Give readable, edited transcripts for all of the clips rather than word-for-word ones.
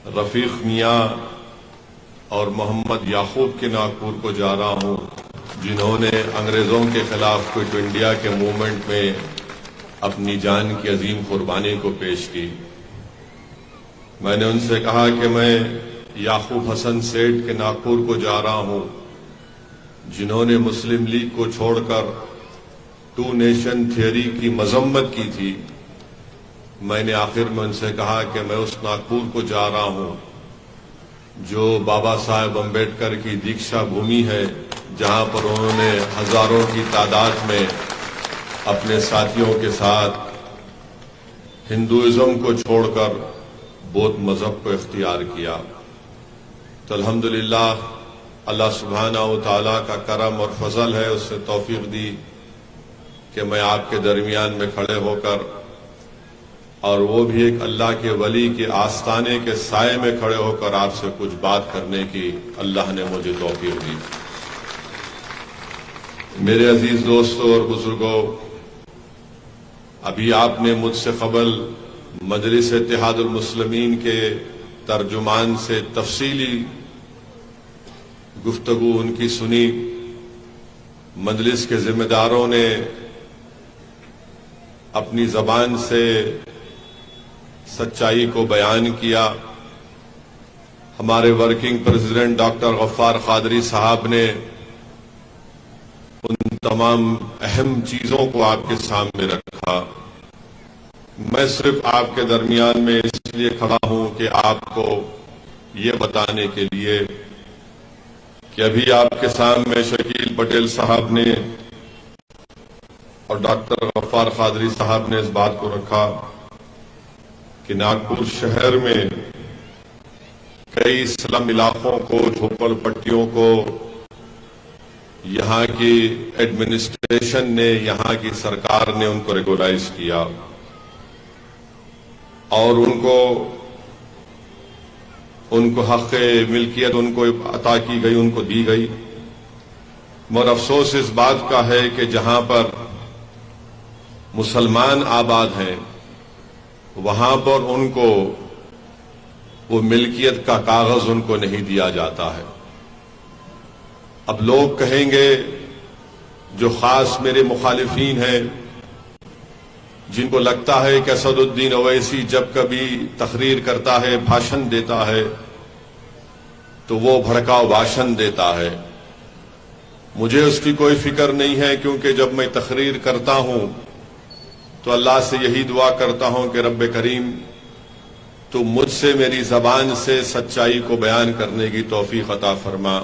रफीक मियाँ और मोहम्मद याकूब के नागपुर को जा रहा हूँ, जिन्होंने अंग्रेज़ों के खिलाफ क्विट इंडिया के मूवमेंट में अपनी जान की अजीम कुर्बानी को पेश की। मैंने उनसे कहा कि मैं याकूब हसन सेठ के नागपुर को जा रहा हूँ, जिन्होंने मुस्लिम लीग को छोड़कर टू नेशन थियरी की मजम्मत की थी। मैंने आखिर में उनसे कहा कि मैं उस नागपुर को जा रहा हूँ जो बाबा साहेब अम्बेडकर की दीक्षा भूमि है, जहां पर उन्होंने हजारों की तादाद में अपने साथियों के साथ हिंदुइज्म को छोड़कर बौद्ध मजहब को इख्तियार किया। तो अल्हम्दुलिल्लाह अल्लाह सुब्हानहू व तआला का करम और फजल है, उससे तौफीक दी कि मैं आपके दरमियान में खड़े होकर, और वो भी एक अल्लाह के वली के आस्ताने के साए में खड़े होकर आपसे कुछ बात करने की अल्लाह ने मुझे तौफीक दी। मेरे अजीज दोस्तों और बुजुर्गों, अभी आपने मुझसे कबल मजलिस इत्तेहादुल मुस्लिमीन के तर्जुमान से तफसीली गुफ्तगू उनकी सुनी। मजलिस के जिम्मेदारों ने अपनी जबान से सच्चाई को बयान किया। हमारे working president doctor Gaffar Qadri साहब ने उन तमाम अहम चीजों को आपके सामने रखा। मैं सिर्फ आपके दरमियान में इसलिए खड़ा हूं कि आपको ये बताने के लिए कि अभी आपके सामने शकील पटेल साहब ने और डॉक्टर गफ्फार कादरी साहब ने इस बात को रखा कि नागपुर शहर में कई स्लम इलाकों को, झोपड़ पट्टियों को यहां की एडमिनिस्ट्रेशन ने, यहां की सरकार ने उनको रेगुलाइज किया और उनको हक मिल्कियत उनको अता की गई, उनको दी गई। मगर अफसोस इस बात का है कि जहां पर मुसलमान आबाद हैं, वहां पर उनको वो मिल्कियत का कागज उनको नहीं दिया जाता है। अब लोग कहेंगे, जो खास मेरे मुखालिफीन हैं, जिनको लगता है कि असदुद्दीन ओवैसी जब कभी तकरीर करता है, भाषण देता है, तो वो भड़काऊ भाषण देता है। मुझे उसकी कोई फिक्र नहीं है, क्योंकि जब मैं तकरीर करता हूं तो अल्लाह से यही दुआ करता हूं कि रब्बे करीम तो मुझसे, मेरी जबान से सच्चाई को बयान करने की तौफीक अता फरमा।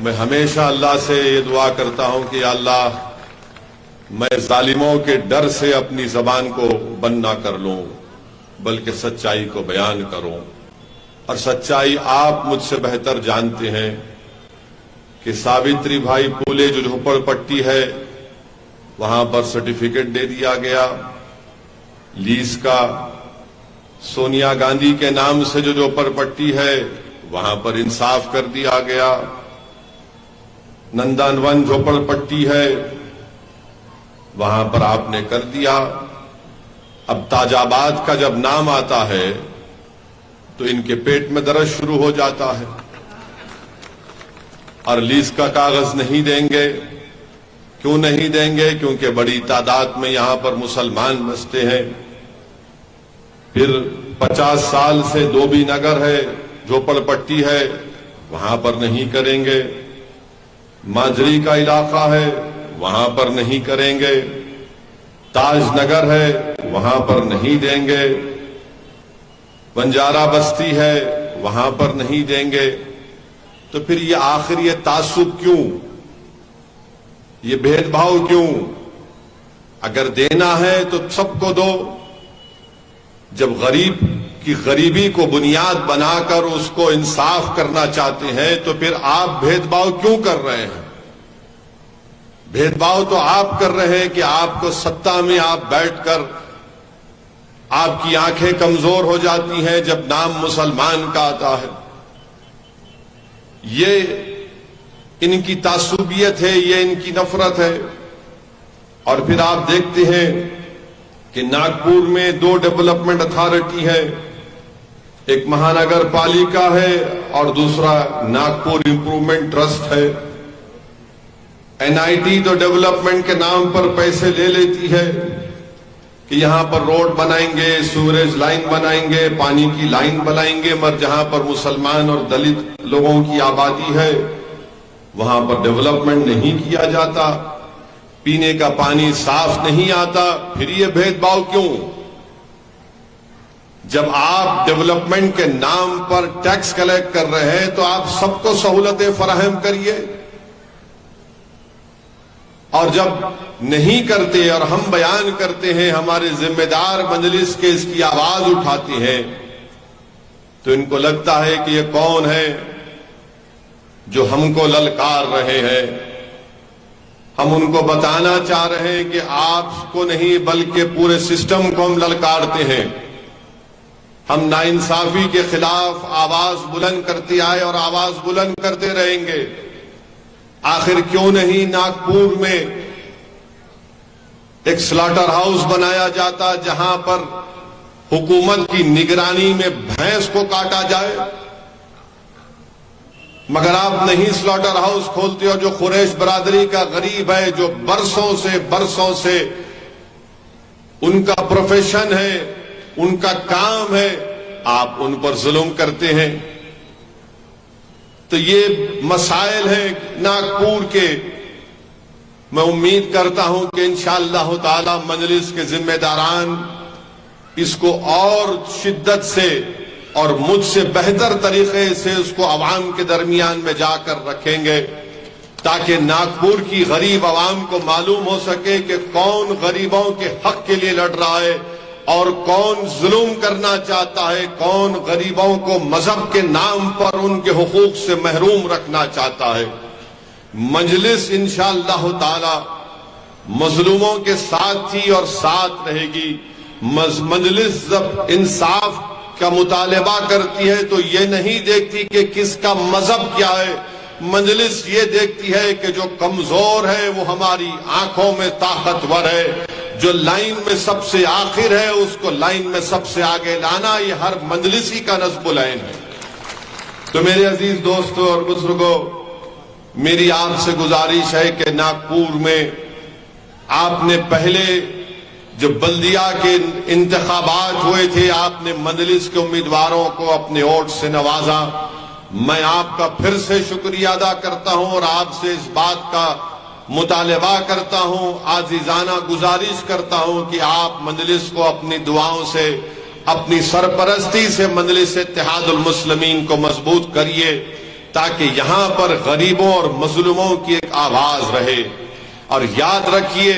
मैं हमेशा अल्लाह से ये दुआ करता हूं कि अल्लाह, मैं जालिमों के डर से अपनी जबान को बंद ना कर लूं, बल्कि सच्चाई को बयान करूं। और सच्चाई आप मुझसे बेहतर जानते हैं कि सावित्री भाई फूले जो झोपड़पट्टी है, वहां पर सर्टिफिकेट दे दिया गया लीज का। सोनिया गांधी के नाम से जो झोपड़पट्टी है, वहां पर इंसाफ कर दिया गया। नंदनवन झोपड़पट्टी है, वहां पर आपने कर दिया। अब ताजाबाद का जब नाम आता है तो इनके पेट में दर्द शुरू हो जाता है और लीज का कागज नहीं देंगे। क्यों नहीं देंगे? क्योंकि बड़ी तादाद में यहां पर मुसलमान बसते हैं। फिर 50 साल से धोबी नगर है, झोपड़पट्टी है, वहां पर नहीं करेंगे। माजरी का इलाका है, वहां पर नहीं करेंगे। ताजनगर है, वहां पर नहीं देंगे। बंजारा बस्ती है, वहां पर नहीं देंगे। तो फिर ये आखिर ये तासुब क्यों, ये भेदभाव क्यों? अगर देना है तो सबको दो। जब गरीब की गरीबी को बुनियाद बनाकर उसको इंसाफ करना चाहते हैं, तो फिर आप भेदभाव क्यों कर रहे हैं? भेदभाव तो आप कर रहे हैं कि आपको सत्ता में आप बैठकर आपकी आंखें कमजोर हो जाती हैं जब नाम मुसलमान का आता है। ये इनकी तासुबियत है, ये इनकी नफरत है। और फिर आप देखते हैं कि नागपुर में 2 डेवलपमेंट अथॉरिटी है, एक महानगर पालिका है और दूसरा नागपुर इंप्रूवमेंट ट्रस्ट है। एनआईटी तो डेवलपमेंट के नाम पर पैसे ले लेती है कि यहां पर रोड बनाएंगे, सीवरेज लाइन बनाएंगे, पानी की लाइन बनाएंगे, मगर जहां पर मुसलमान और दलित लोगों की आबादी है वहां पर डेवलपमेंट नहीं किया जाता, पीने का पानी साफ नहीं आता। फिर ये भेदभाव क्यों? जब आप डेवलपमेंट के नाम पर टैक्स कलेक्ट कर रहे हैं तो आप सबको सहूलतें फराहम करिए, और जब नहीं करते और हम बयान करते हैं, हमारे जिम्मेदार मजलिस के इसकी आवाज उठाते हैं, तो इनको लगता है कि ये कौन है जो हमको ललकार रहे हैं। हम उनको बताना चाह रहे हैं कि आपको नहीं बल्कि पूरे सिस्टम को हम ललकारते हैं। हम नाइंसाफी के खिलाफ आवाज बुलंद करते आए और आवाज बुलंद करते रहेंगे। आखिर क्यों नहीं नागपुर में एक स्लॉटर हाउस बनाया जाता जहां पर हुकूमत की निगरानी में भैंस को काटा जाए? मगर आप नहीं स्लॉटर हाउस खोलते हो। जो कुरैश बरादरी का गरीब है, जो बरसों से उनका प्रोफेशन है, उनका काम है, आप उन पर जुल्म करते हैं। तो ये मसाइल हैं नागपुर के। मैं उम्मीद करता हूं कि इंशाअल्लाह ताला मजलिस के जिम्मेदारान इसको और शिद्दत से और मुझसे बेहतर तरीके से उसको अवाम के दरमियान में जाकर रखेंगे, ताकि नागपुर की गरीब अवाम को मालूम हो सके कि कौन गरीबों के हक के लिए लड़ रहा है और कौन जुल्म करना चाहता है, कौन गरीबों को मजहब के नाम पर उनके हुकूक से महरूम रखना चाहता है। मजलिस इंशाअल्लाह ताला मजलूमों के साथ थी और साथ रहेगी। मजलिस जब इंसाफ का मुतालबा करती है तो ये नहीं देखती कि किसका मजहब क्या है। मजलिस ये देखती है कि जो कमजोर है वो हमारी आंखों में ताकतवर है, जो लाइन में सबसे आखिर है उसको लाइन में सबसे आगे लाना, ये हर मजलिसी का नस्बुल ऐन है। तो मेरे अजीज दोस्तों और बुजुर्गों, मेरी आपसे गुजारिश है कि नागपुर में आपने पहले जो बल्दिया के इंतखाबात हुए थे, आपने मजलिस के उम्मीदवारों को अपने वोट से नवाजा। मैं आपका फिर से शुक्रिया अदा करता हूं और आपसे इस बात का मुतालबा करता हूं, आजीजाना गुजारिश करता हूं कि आप मजलिस को अपनी दुआओं से, अपनी सरपरस्ती से मजलिस इत्तेहादुल मुस्लिमीन को मजबूत करिए, ताकि यहां पर गरीबों और मजलूमों की एक आवाज रहे। और याद रखिए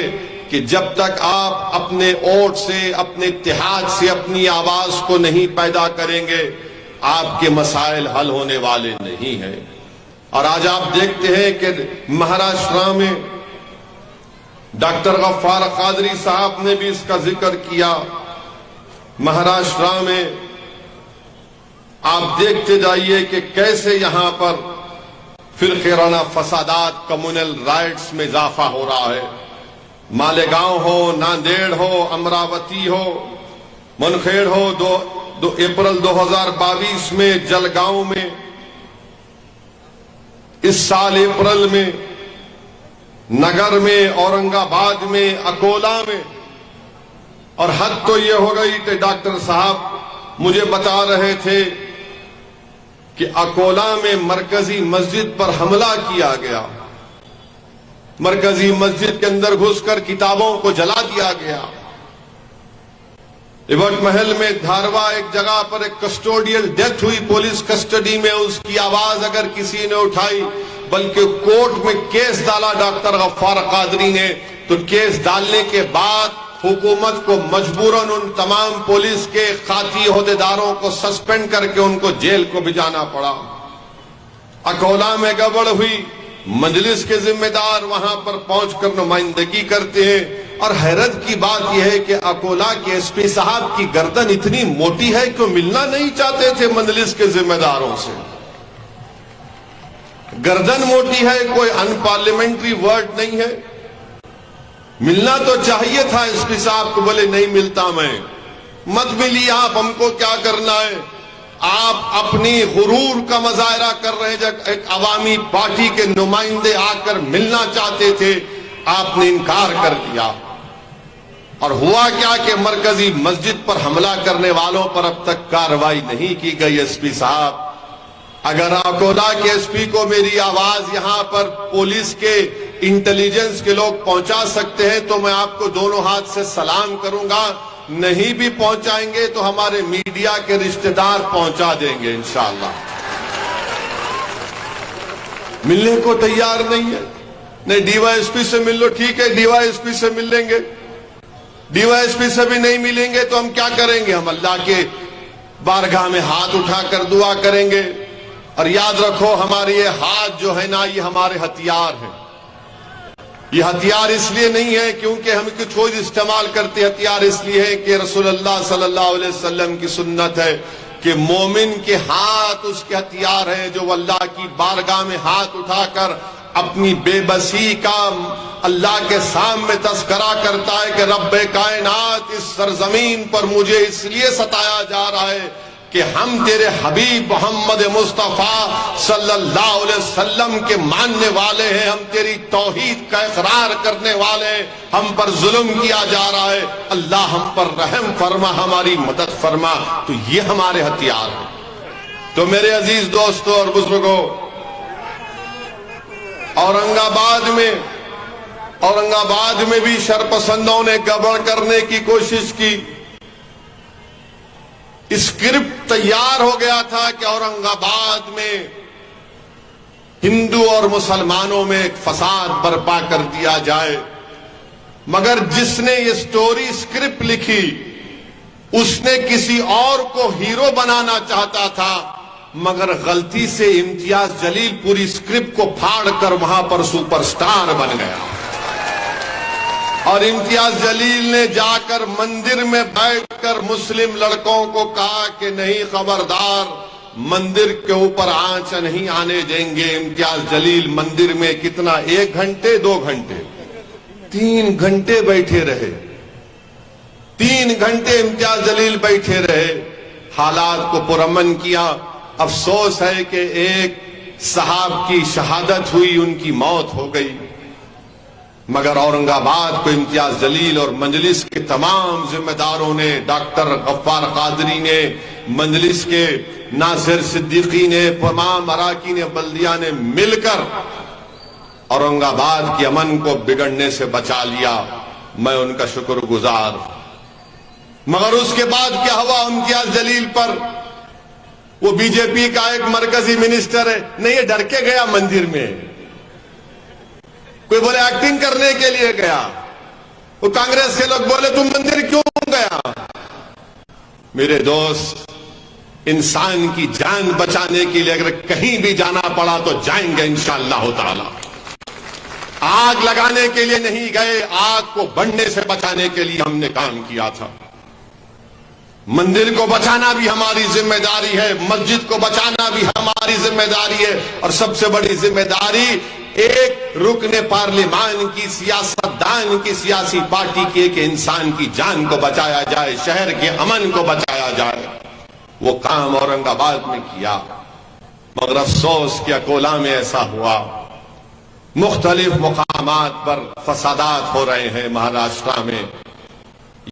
कि जब तक आप अपने वोट से, अपने इत्तेहाद से अपनी आवाज को नहीं पैदा करेंगे, आपके मसाइल हल होने वाले नहीं हैं। और आज आप देखते हैं कि महाराष्ट्र में डॉक्टर गफ्फार कादरी साहब ने भी इसका जिक्र किया। महाराष्ट्र में आप देखते जाइए कि कैसे यहां पर फिरकाना फसादात, कम्युनल राइट्स में इजाफा हो रहा है। मालेगांव हो, नांदेड़ हो, अमरावती हो, मुनखेड़ हो। 2 अप्रैल 2022 में जलगांव में, इस साल अप्रैल में नगर में, औरंगाबाद में, अकोला में। और हद तो ये हो गई कि डॉक्टर साहब मुझे बता रहे थे कि अकोला में मरकजी मस्जिद पर हमला किया गया, मरकजी मस्जिद के अंदर घुसकर किताबों को जला दिया गया। इबट महल में धारवा एक जगह पर एक कस्टोडियल डेथ हुई, पुलिस कस्टडी में। उसकी आवाज अगर किसी ने उठाई, बल्कि कोर्ट में केस डाला डॉक्टर गफ्फार कादरी ने, तो केस डालने के बाद हुकूमत को मजबूरन उन तमाम पुलिस के खाती ओहदेदारों को सस्पेंड करके उनको जेल को भिजाना पड़ा। अकोला में गड़बड़ हुई, मजलिस के जिम्मेदार वहां पर पहुंचकर नुमाइंदगी करते हैं। और हैरत की बात यह है कि अकोला के एसपी साहब की गर्दन इतनी मोटी है कि मिलना नहीं चाहते थे मजलिस के जिम्मेदारों से। गर्दन मोटी है कोई अनपार्लियामेंट्री वर्ड नहीं है। मिलना तो चाहिए था एसपी साहब को, बोले नहीं मिलता मैं। मत मिलिए आप, हमको क्या करना है, आप अपनी गुरूर का मुजाहरा कर रहे हैं। जब एक अवामी पार्टी के नुमाइंदे आकर मिलना चाहते थे, आपने इनकार कर दिया। और हुआ क्या कि मरकजी मस्जिद पर हमला करने वालों पर अब तक कार्रवाई नहीं की गई। एसपी साहब, अगर अकोला के एसपी को मेरी आवाज यहां पर पुलिस के इंटेलिजेंस के लोग पहुंचा सकते हैं तो मैं आपको दोनों हाथ से सलाम करूंगा। नहीं भी पहुंचाएंगे तो हमारे मीडिया के रिश्तेदार पहुंचा देंगे इंशाअल्लाह। मिलने को तैयार नहीं है। नहीं, डीवाईएसपी से मिल लो, ठीक है, डीवाईएसपी से मिल लेंगे। डीवाईएसपी से भी नहीं मिलेंगे तो हम क्या करेंगे? हम अल्लाह के बारगाह में हाथ उठाकर दुआ करेंगे। और याद रखो, हमारे ये हाथ जो है ना, ये हमारे हथियार हैं। ये हथियार इसलिए नहीं है क्योंकि हम कुछ और इस्तेमाल करते, हथियार इसलिए है कि रसूलुल्लाह सल्लल्लाहु अलैहि वसल्लम की सुन्नत है कि मोमिन के हाथ उसके हथियार हैं, जो अल्लाह की बारगाह में हाथ उठाकर अपनी बेबसी का अल्लाह के सामने तस्करा करता है कि रब्बे कायनात, इस सरजमीन पर मुझे इसलिए सताया जा रहा है कि हम तेरे हबीब मोहम्मद मुस्तफा सल्लल्लाहु अलैहि वसल्लम के मानने वाले हैं, हम तेरी तौहीद का इकरार करने वाले हैं, हम पर जुल्म किया जा रहा है, अल्लाह हम पर रहम फरमा, हमारी मदद फरमा। तो ये हमारे हथियार हैं। तो मेरे अजीज दोस्तों और बुजुर्गों, औरंगाबाद में भी शरपसंदों ने गड़बड़ करने की कोशिश की। स्क्रिप्ट तैयार हो गया था कि औरंगाबाद में हिंदू और मुसलमानों में एक फसाद बर्पा कर दिया जाए, मगर जिसने ये स्टोरी स्क्रिप्ट लिखी उसने किसी और को हीरो बनाना चाहता था, मगर गलती से इम्तियाज जलील पूरी स्क्रिप्ट को फाड़ कर वहां पर सुपरस्टार बन गया। और इम्तियाज जलील ने जाकर मंदिर में बैठकर मुस्लिम लड़कों को कहा कि नहीं, खबरदार, मंदिर के ऊपर आंच नहीं आने देंगे। इम्तियाज जलील मंदिर में कितना, 1 घंटे 2 घंटे 3 घंटे बैठे रहे। 3 घंटे इम्तियाज जलील बैठे रहे, हालात को पुरअमन किया। अफसोस है कि एक साहब की शहादत हुई, उनकी मौत हो गई, मगर औरंगाबाद को इम्तियाज जलील और मजलिस के तमाम जिम्मेदारों ने, डॉक्टर गफ्फार कादरी ने, मजलिस के नासिर सिद्दीकी ने, तमाम अराकीन बल्दिया ने मिलकर औरंगाबाद के अमन को बिगड़ने से बचा लिया। मैं उनका शुक्रगुजार। मगर उसके बाद क्या हुआ इम्तियाज जलील पर? वो बीजेपी का एक मरकजी मिनिस्टर है, नहीं, ये डर के गया मंदिर में। कोई बोले एक्टिंग करने के लिए गया। वो कांग्रेस के लोग बोले तुम मंदिर क्यों गया? मेरे दोस्त, इंसान की जान बचाने के लिए अगर कहीं भी जाना पड़ा तो जाएंगे इंशाअल्लाह ताला। आग लगाने के लिए नहीं गए, आग को बढ़ने से बचाने के लिए हमने काम किया था। मंदिर को बचाना भी हमारी जिम्मेदारी है, मस्जिद को बचाना भी हमारी जिम्मेदारी है, और सबसे बड़ी जिम्मेदारी एक रुकने पार्लिमान की, सियासतदान की, सियासी पार्टी की, एक इंसान की जान को बचाया जाए, शहर के अमन को बचाया जाए। वो काम औरंगाबाद में किया, मगर अफसोस कि अकोला में ऐसा हुआ। मुख्तलिफ मुकामात पर फसादात हो रहे हैं महाराष्ट्र में।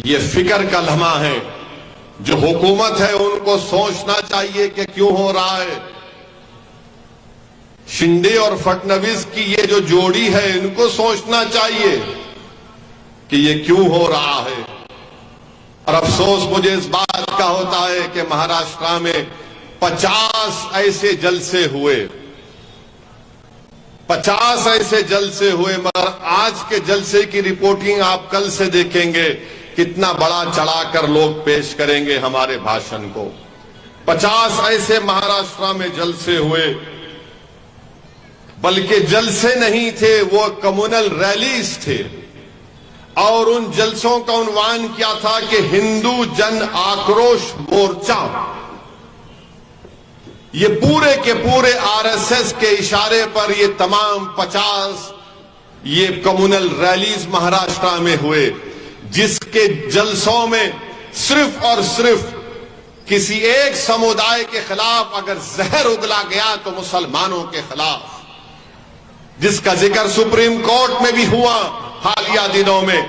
ये फिक्र का लम्हा है, जो हुकूमत है उनको सोचना चाहिए कि क्यों हो रहा है। शिंदे और फडणवीस की ये जो जोड़ी है, इनको सोचना चाहिए कि ये क्यों हो रहा है। और अफसोस मुझे इस बात का होता है कि महाराष्ट्र में 50 ऐसे जलसे हुए, 50 ऐसे जलसे हुए, मगर आज के जलसे की रिपोर्टिंग आप कल से देखेंगे, कितना बड़ा चढ़ाकर लोग पेश करेंगे हमारे भाषण को। 50 ऐसे महाराष्ट्र में जलसे हुए, बल्कि जलसे नहीं थे, वो कम्युनल रैलीज थे। और उन जलसों का उन्वान क्या था कि हिंदू जन आक्रोश मोर्चा। ये पूरे के पूरे आरएसएस के इशारे पर ये तमाम 50 ये कम्युनल रैलीज महाराष्ट्र में हुए, जिसके जलसों में सिर्फ और सिर्फ किसी एक समुदाय के खिलाफ अगर जहर उगला गया तो मुसलमानों के खिलाफ, जिसका जिक्र सुप्रीम कोर्ट में भी हुआ हालिया दिनों में।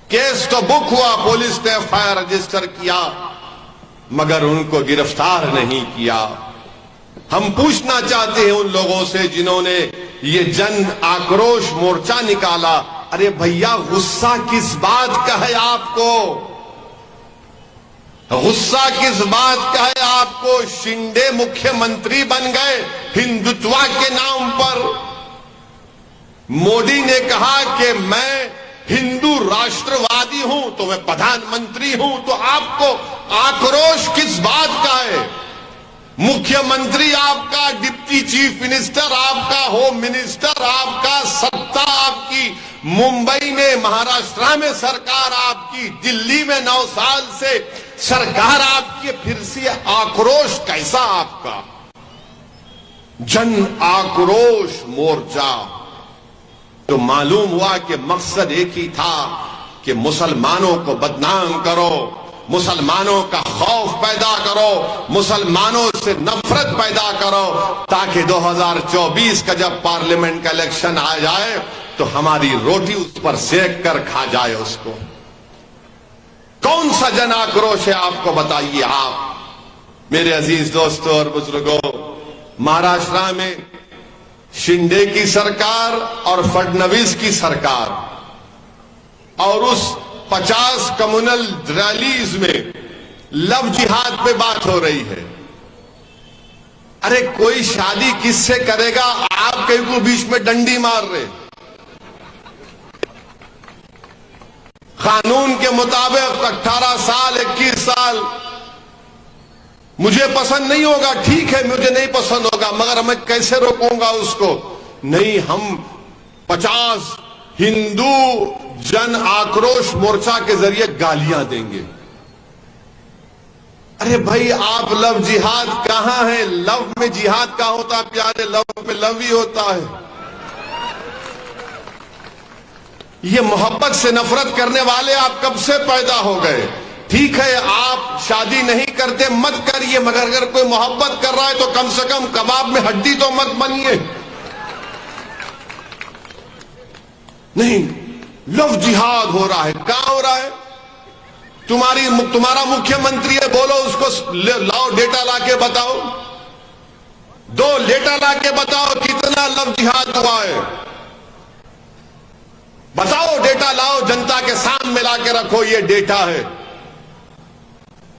केस तो बुक हुआ, पुलिस ने एफआईआर रजिस्टर किया, मगर उनको गिरफ्तार नहीं किया। हम पूछना चाहते हैं उन लोगों से जिन्होंने ये जन आक्रोश मोर्चा निकाला, अरे भैया गुस्सा किस बात का है आपको? गुस्सा किस बात का है आपको? शिंदे मुख्यमंत्री बन गए हिंदुत्व के नाम पर। मोदी ने कहा कि मैं हिंदू राष्ट्रवादी हूं तो मैं प्रधानमंत्री हूं, तो आपको आक्रोश किस बात का है? मुख्यमंत्री आपका, डिप्टी चीफ मिनिस्टर आपका, होम मिनिस्टर आपका, सत्ता आपकी, मुंबई में महाराष्ट्र में सरकार आपकी, दिल्ली में 9 साल से सरकार आपकी, फिर से आक्रोश कैसा आपका? जन आक्रोश मोर्चा। तो मालूम हुआ कि मकसद एक ही था कि मुसलमानों को बदनाम करो, मुसलमानों का खौफ पैदा करो, मुसलमानों से नफरत पैदा करो, ताकि 2024 का जब पार्लियामेंट का इलेक्शन आ जाए तो हमारी रोटी उस पर सेक कर खा जाए उसको। कौन सा जन आक्रोश है आपको बताइए आप मेरे अजीज दोस्तों और बुजुर्गों। महाराष्ट्र में शिंदे की सरकार और फडणवीस की सरकार और उस 50 कम्युनल रैलीज में लव जिहाद पे बात हो रही है। अरे कोई शादी किससे करेगा? आप कहीं को बीच में डंडी मार रहे। कानून के मुताबिक 18 साल 21 साल मुझे पसंद नहीं होगा, ठीक है, मुझे नहीं पसंद होगा, मगर मैं कैसे रोकूंगा उसको? नहीं, हम 50 हिंदू जन आक्रोश मोर्चा के जरिए गालियां देंगे। अरे भाई आप लव जिहाद कहां है? लव में जिहाद का होता है प्यारे, लव में लव ही होता है। ये मोहब्बत से नफरत करने वाले आप कब से पैदा हो गए? ठीक है आप शादी नहीं करते मत करिए, मगर अगर कोई मोहब्बत कर रहा है तो कम से कम कबाब में हड्डी तो मत बनिए। नहीं, लव जिहाद हो रहा है। कहां हो रहा है? तुम्हारा मुख्यमंत्री है, बोलो उसको लाओ, डेटा लाके बताओ, 2 डेटा लाके बताओ कितना लव जिहाद हुआ है। बताओ, डेटा लाओ, जनता के सामने लाके रखो, ये डेटा है,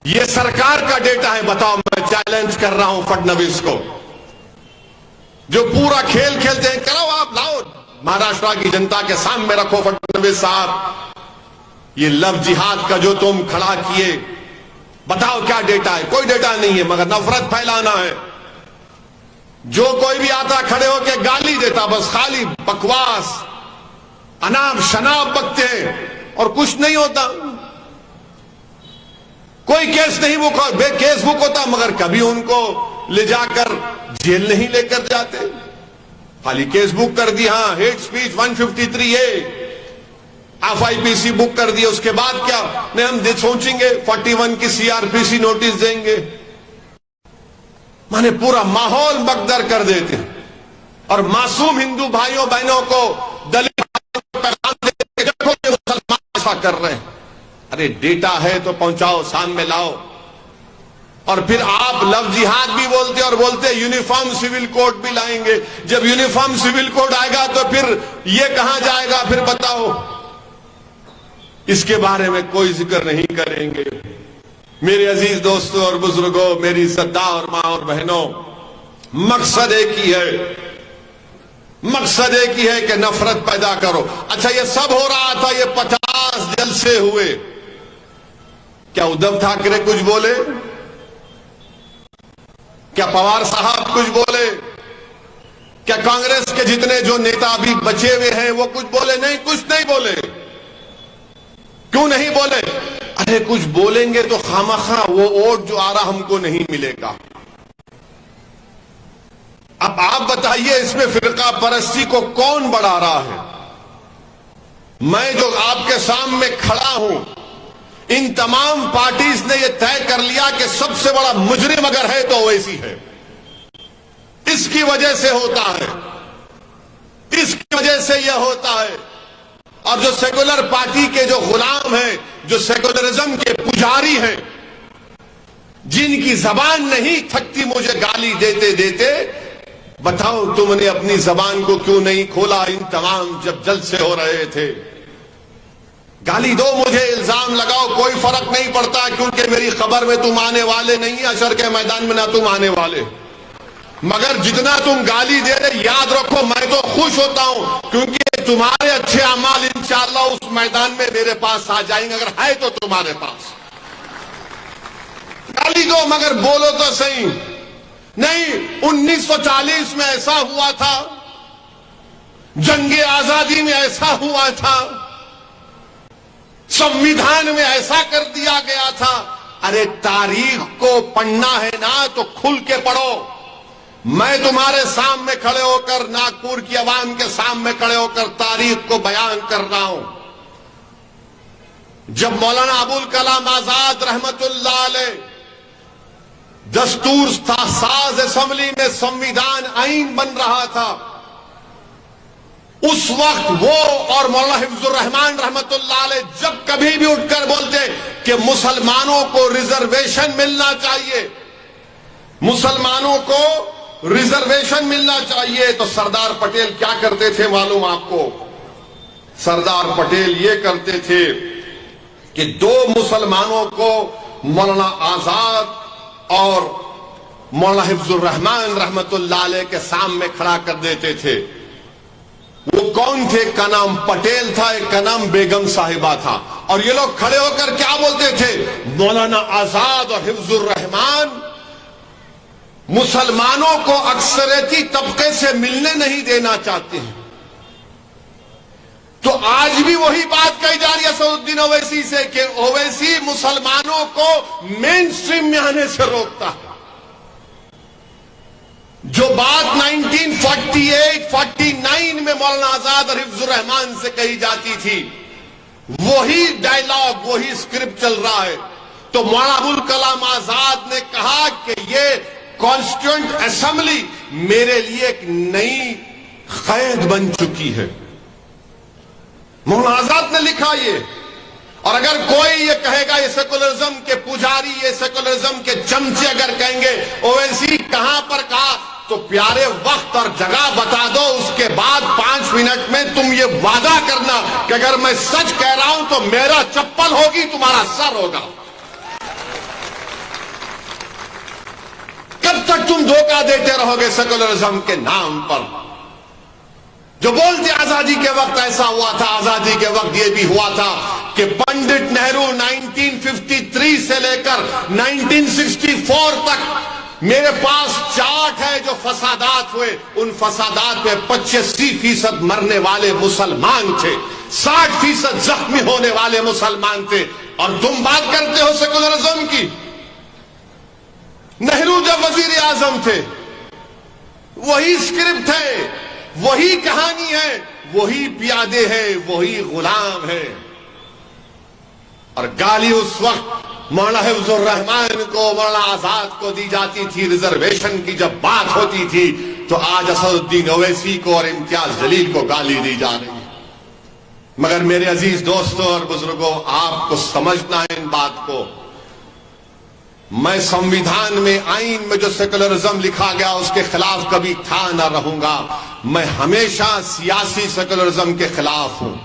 ये सरकार का डेटा है। बताओ, मैं चैलेंज कर रहा हूं फडणवीस को, जो पूरा खेल खेलते हैं, कराओ आप, लाओ, महाराष्ट्र की जनता के सामने रखो फडणवीस साहब, ये लव जिहाद का जो तुम खड़ा किए, बताओ क्या डेटा है? कोई डेटा नहीं है, मगर नफरत फैलाना है। जो कोई भी आता खड़े होकर गाली देता, बस खाली बकवास, अनाप शनाप बकते हैं और कुछ नहीं होता। कोई केस नहीं बुक, केस बुक होता, मगर कभी उनको ले जाकर जेल नहीं लेकर जाते, खाली केस बुक कर दिया। हाँ, hate speech 153A FIPC book कर दिया, उसके बाद क्या? नहीं, हम सोचेंगे 41 की CRPC नोटिस देंगे। माने पूरा माहौल बकदर कर देते हैं और मासूम हिंदू भाइयों बहनों को दलित मुसलमान ऐसा कर रहे हैं। अरे डेटा है तो पहुंचाओ, सामने लाओ। और फिर आप लव जिहाद भी बोलते और बोलते यूनिफॉर्म सिविल कोड भी लाएंगे। जब यूनिफॉर्म सिविल कोड आएगा तो फिर ये कहां जाएगा? फिर बताओ। इसके बारे में कोई जिक्र नहीं करेंगे। मेरे अजीज दोस्तों और बुजुर्गों, मेरी सद्दा और मां और बहनों, मकसद एक ही है, मकसद एक ही है कि नफरत पैदा करो। अच्छा, ये सब हो रहा था, ये 50 जलसे हुए, क्या उद्धव ठाकरे कुछ बोले? क्या पवार साहब कुछ बोले? क्या कांग्रेस के जितने जो नेता अभी बचे हुए हैं वो कुछ बोले? नहीं, कुछ नहीं बोले। क्यों नहीं बोले? अरे कुछ बोलेंगे तो खामखा वो वोट जो आ रहा हमको नहीं मिलेगा। अब आप बताइए, इसमें फिरका परस्ती को कौन बढ़ा रहा है? मैं जो आपके सामने खड़ा हूं, इन तमाम पार्टीज ने यह तय कर लिया कि सबसे बड़ा मुजरिम अगर है तो ओवैसी है। इसकी वजह से होता है, इसकी वजह से यह होता है। और जो सेकुलर पार्टी के जो गुलाम हैं, जो सेकुलरिज्म के पुजारी हैं, जिनकी जबान नहीं थकती मुझे गाली देते देते, बताओ तुमने अपनी जबान को क्यों नहीं खोला इन तमाम जब जलसे हो रहे थे। गाली दो मुझे, इल्जाम लगाओ, कोई फर्क नहीं पड़ता, क्योंकि मेरी खबर में तुम आने वाले नहीं, अशर के मैदान में ना तुम आने वाले। मगर जितना तुम गाली दे रहे, याद रखो मैं तो खुश होता हूं, क्योंकि तुम्हारे अच्छे अमाल इंशाअल्लाह उस मैदान में मेरे पास आ जाएंगे, अगर है तो तुम्हारे पास। गाली दो मगर बोलो तो सही। नहीं, 1940 में ऐसा हुआ था, जंगे आजादी में ऐसा हुआ था, संविधान में ऐसा कर दिया गया था। अरे तारीख को पढ़ना है ना तो खुल के पढ़ो। मैं तुम्हारे सामने खड़े होकर, नागपुर की आवाम के सामने खड़े होकर तारीख को बयान कर रहा हूं। जब मौलाना अबुल कलाम आजाद रहमतुल्लाह अलैह दस्तूर साज असेंबली में संविधान आईन बन रहा था, उस वक्त वो और मौलाना हिफ्जुर रहमान रहमतुल्लाह अलैह जब कभी भी उठकर बोलते कि मुसलमानों को रिजर्वेशन मिलना चाहिए, मुसलमानों को रिजर्वेशन मिलना चाहिए, तो सरदार पटेल क्या करते थे मालूम आपको? सरदार पटेल ये करते थे कि दो मुसलमानों को मौलाना आजाद और मौलाना हिफ्जुर रहमान रहमतुल्लाह अलैह के सामने खड़ा कर देते थे। वो कौन थे? का नाम पटेल था, एक का नाम बेगम साहिबा था। और ये लोग खड़े होकर क्या बोलते थे? मौलाना आजाद और हिफ्जुर रहमान मुसलमानों को अक्सरियती तबके से मिलने नहीं देना चाहते हैं। तो आज भी वही बात कही जा रही है असदुद्दीन ओवैसी से कि ओवैसी मुसलमानों को मेन स्ट्रीम में आने से रोकता है। जो बात 1948-49 में मौलाना आजाद और हिफ्जुर रहमान से कही जाती थी, वही डायलॉग, वही स्क्रिप्ट चल रहा है। तो मौलाना अबुल कलाम आजाद ने कहा कि ये कॉन्स्टिट्यूएंट असेंबली मेरे लिए एक नई कैद बन चुकी है। मौलाना आजाद ने लिखा ये। और अगर कोई ये कहेगा, ये सेकुलरिज्म के पुजारी, ये सेकुलरिज्म के चमचे अगर कहेंगे ओवैसी कहां पर कहा, तो प्यारे वक्त और जगह बता दो, उसके बाद 5 मिनट में तुम ये वादा करना कि अगर मैं सच कह रहा हूं तो मेरा चप्पल होगी, तुम्हारा सर होगा। कब तक तुम धोखा देते रहोगे सेकुलरिज्म के नाम पर? जो बोलते आजादी के वक्त ऐसा हुआ था, आजादी के वक्त ये भी हुआ था कि पंडित नेहरू 1953 से लेकर 1964 तक मेरे पास चार्ट है जो फसादात हुए, उन फसादात में 85% मरने वाले मुसलमान थे, 60% जख्मी होने वाले मुसलमान थे। और तुम बात करते हो सेकुलरिज्म की। नेहरू जब वजीर आजम थे, वही स्क्रिप्ट है, वही कहानी है, वही प्यादे है, वही गुलाम है। और गाली उस वक्त मौलाना हिफ्जुर रहमान को, मौलाना आजाद को दी जाती थी। रिजर्वेशन की जब बात होती थी तो आज असदुद्दीन ओवैसी को और इम्तियाज जलील को गाली दी जा रही है। मगर मेरे अजीज दोस्तों और बुजुर्गों, आपको समझना है इन बात को। मैं संविधान में, आईन में जो सेकुलरिज्म लिखा गया उसके खिलाफ कभी था ना रहूंगा। मैं हमेशा सियासी सेकुलरिज्म के खिलाफ हूं।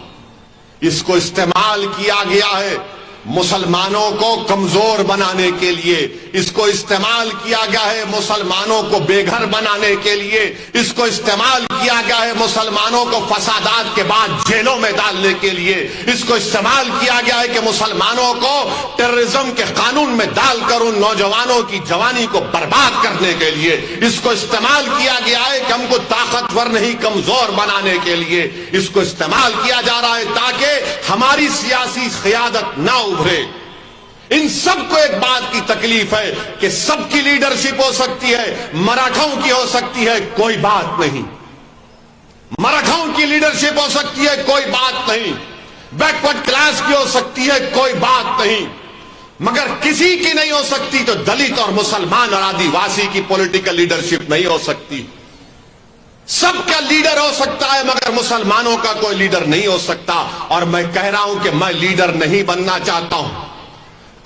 इसको इस्तेमाल किया गया है मुसलमानों को कमजोर बनाने के लिए, इसको इस्तेमाल किया गया है मुसलमानों को बेघर बनाने के लिए, इसको इस्तेमाल किया गया है मुसलमानों को फसादात के बाद जेलों में डालने के लिए, इसको इस्तेमाल किया गया है कि मुसलमानों को टेररिज्म के कानून में डालकर उन नौजवानों की जवानी को बर्बाद करने के लिए, इसको इस्तेमाल किया गया है कि हमको ताकतवर नहीं कमजोर बनाने के लिए, इसको इस्तेमाल किया जा रहा है ताकि हमारी सियासी क़यादत ना उभरे। इन सबको एक बात की तकलीफ है कि सबकी लीडरशिप हो सकती है, मराठाओं की हो सकती है, कोई बात नहीं। मराठाओं की लीडरशिप हो सकती है, कोई बात नहीं। बैकवर्ड क्लास की हो सकती है, कोई बात नहीं, मगर किसी की नहीं हो सकती तो दलित और मुसलमान और आदिवासी की पॉलिटिकल लीडरशिप नहीं हो सकती। सबका लीडर हो सकता है मगर मुसलमानों का कोई लीडर नहीं हो सकता। और मैं कह रहा हूं कि मैं लीडर नहीं बनना चाहता हूं।